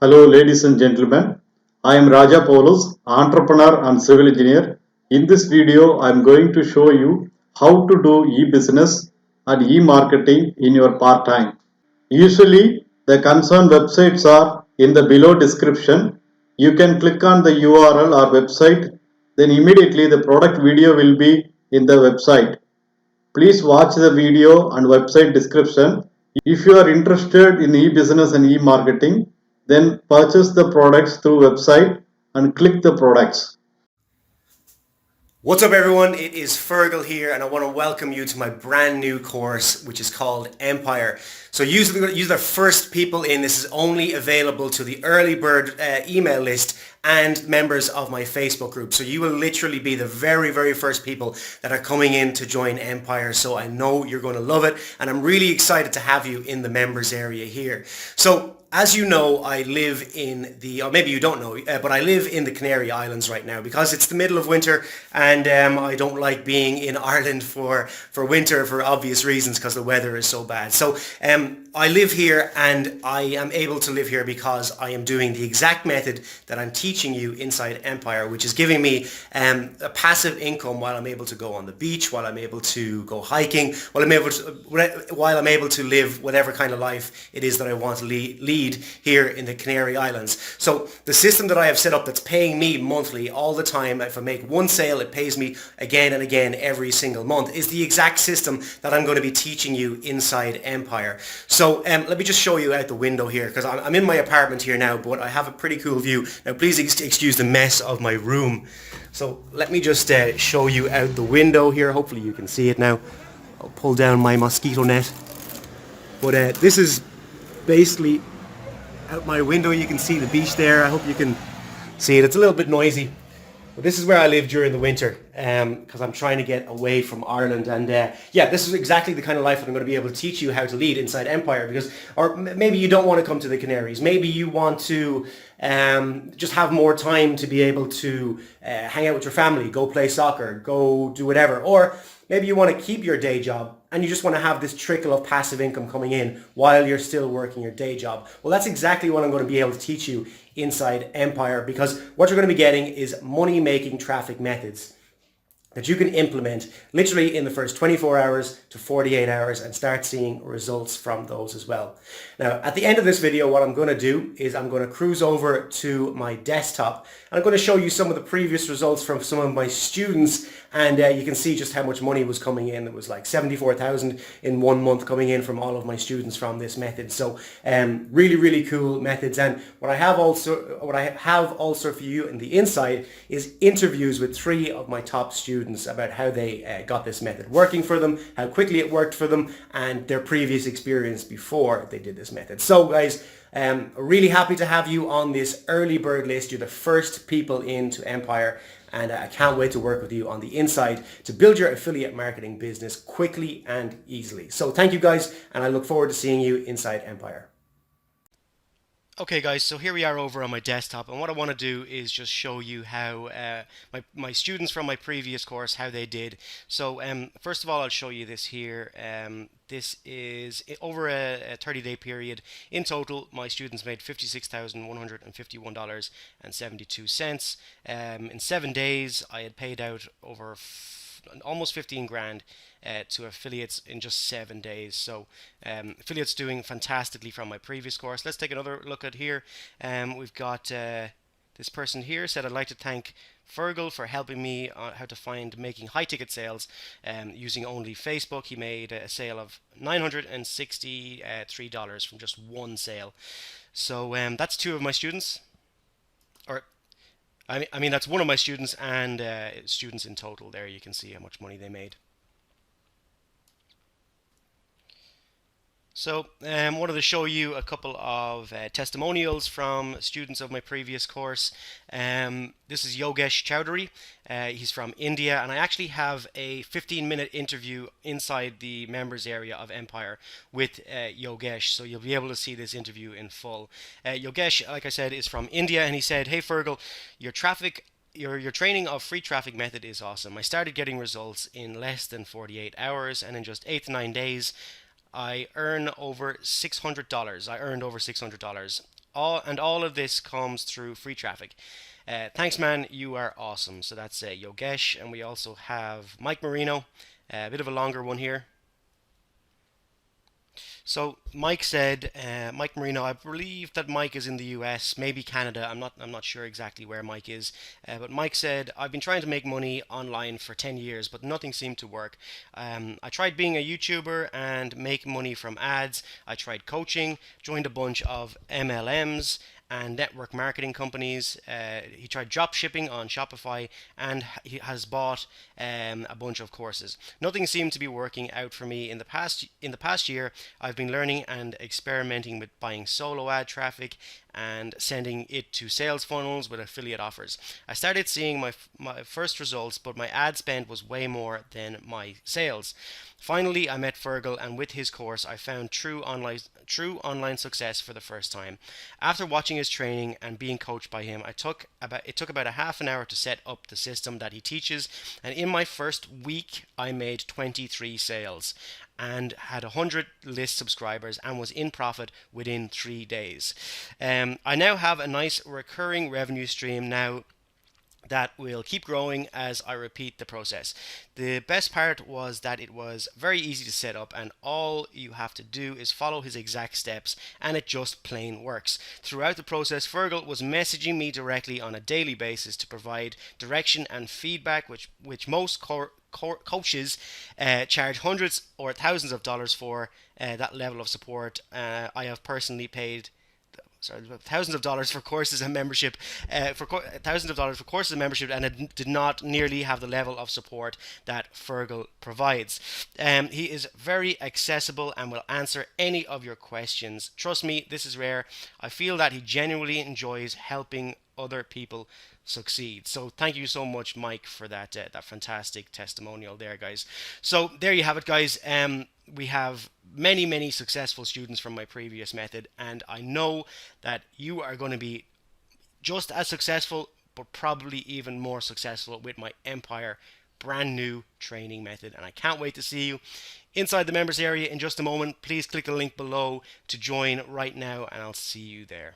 Hello, ladies and gentlemen. I am Raja Paulus, entrepreneur and civil engineer. In this video, I am going to show you how to do e-business and e-marketing in your part-time. Usually, the concerned websites are in the below description. You can click on the URL or website, then immediately the product video will be in the website. Please watch the video and website description. If you are interested in e-business and e-marketing, then purchase the products through website and click the products. What's up everyone, it is Fergal here and I want to welcome you to my brand new course which is called Empire. So usually the first people in. This is only available to the early bird email list and members of my Facebook group. So you will literally be the very first people that are coming in to join Empire. So I know you're going to love it and I'm really excited to have you in the members area here. So as you know, I live in the, or maybe you don't know, but I live in the Canary Islands right now because it's the middle of winter and I don't like being in Ireland for winter for obvious reasons because the weather is so bad. So I live here and I am able to live here because I am doing the exact method that I'm teaching you inside Empire, which is giving me a passive income while I'm able to go on the beach, while I'm able to go hiking, while I'm able to live whatever kind of life it is that I want to lead here in the Canary Islands. So the system that I have set up that's paying me monthly all the time, if I make one sale, it pays me again and again every single month, is the exact system that I'm going to be teaching you inside Empire. So let me just show you out the window here because I'm in my apartment here now, but I have a pretty cool view. Now please excuse the mess of my room. So let me just show you out the window here. Hopefully you can see it now. I'll pull down my mosquito net. But this is basically out my window. You can see the beach there. I hope you can see it. It's a little bit noisy. But this is where I live during the winter because I'm trying to get away from Ireland. And yeah, this is exactly the kind of life that I'm going to be able to teach you how to lead inside Empire. Because, or maybe you don't want to come to the Canaries. Maybe you want to just have more time to be able to hang out with your family, go play soccer, go do whatever. Or maybe you want to keep your day job and you just want to have this trickle of passive income coming in while you're still working your day job. Well, that's exactly what I'm going to be able to teach you inside Empire, because what you're going to be getting is money-making traffic methods that you can implement literally in the first 24 hours to 48 hours and start seeing results from those as well. Now, at the end of this video, what I'm going to do is I'm going to cruise over to my desktop and I'm going to show you some of the previous results from some of my students, and you can see just how much money was coming in. It was like 74,000 in 1 month coming in from all of my students from this method. So really cool methods. And what I have also for you in the inside is interviews with 3 of my top students about how they got this method working for them, how quickly it worked for them, and their previous experience before they did this method. So guys, really happy to have you on this early bird list. You're the first people into Empire, and I can't wait to work with you on the inside to build your affiliate marketing business quickly and easily. So thank you guys, and I look forward to seeing you inside Empire. Okay guys, so here we are over on my desktop, and what I want to do is just show you how my students from my previous course, how they did. So first of all, I'll show you this here. This is over a 30-day period. In total, my students made $56,151.72. In 7 days, I had paid out over almost 15 grand to affiliates in just 7 days. So affiliates doing fantastically from my previous course. Let's take another look at here. We've got this person here said, I'd like to thank Fergal for helping me on how to find making high ticket sales using only Facebook. He made a sale of $963 from just one sale. So that's 2 of my students, or I mean that's 1 of my students, and students in total. There you can see how much money they made. So I wanted to show you a couple of testimonials from students of my previous course. This is Yogesh Chowdhury. He's from India, and I actually have a 15-minute interview inside the members area of Empire with Yogesh, so you'll be able to see this interview in full. Yogesh, like I said, is from India, and he said, "Hey Fergal, your training of free traffic method is awesome. I started getting results in less than 48 hours, and in just 8 to 9 days, I earned over $600. all of this comes through free traffic. Thanks, man. You are awesome. So that's Yogesh, and we also have Mike Marino, a bit of a longer one here. So Mike said, Mike Marino, I believe that Mike is in the US, maybe Canada. I'm not sure exactly where Mike is. But Mike said, I've been trying to make money online for 10 years, but nothing seemed to work. I tried being a YouTuber and make money from ads. I tried coaching, joined a bunch of MLMs and network marketing companies. He tried drop shipping on Shopify, and he has bought a bunch of courses. Nothing seemed to be working out for me in the past year. I've been learning and experimenting with buying solo ad traffic and sending it to sales funnels with affiliate offers. I started seeing my first results, but my ad spend was way more than my sales. Finally, I met Fergal, and with his course, I found true online success for the first time. After watching his training and being coached by him, it took about a half an hour to set up the system that he teaches, and in my first week, I made 23 sales and had 100 list subscribers and was in profit within 3 days. I now have a nice recurring revenue stream now that will keep growing as I repeat the process. The best part was that it was very easy to set up, and all you have to do is follow his exact steps, and it just plain works. Throughout the process, Fergal was messaging me directly on a daily basis to provide direction and feedback, which most coaches charge hundreds or thousands of dollars for that level of support. I have personally paid thousands of dollars for courses and membership, thousands of dollars for courses and membership, and it did not nearly have the level of support that Fergal provides. He is very accessible and will answer any of your questions. Trust me, this is rare. I feel that he genuinely enjoys helping other people succeed. So thank you so much, Mike, for that fantastic testimonial there, guys. So there you have it, guys. We have many successful students from my previous method, and I know that you are going to be just as successful, but probably even more successful with my Empire brand new training method, and I can't wait to see you inside the members area in just a moment. Please click the link below to join right now, and I'll see you there.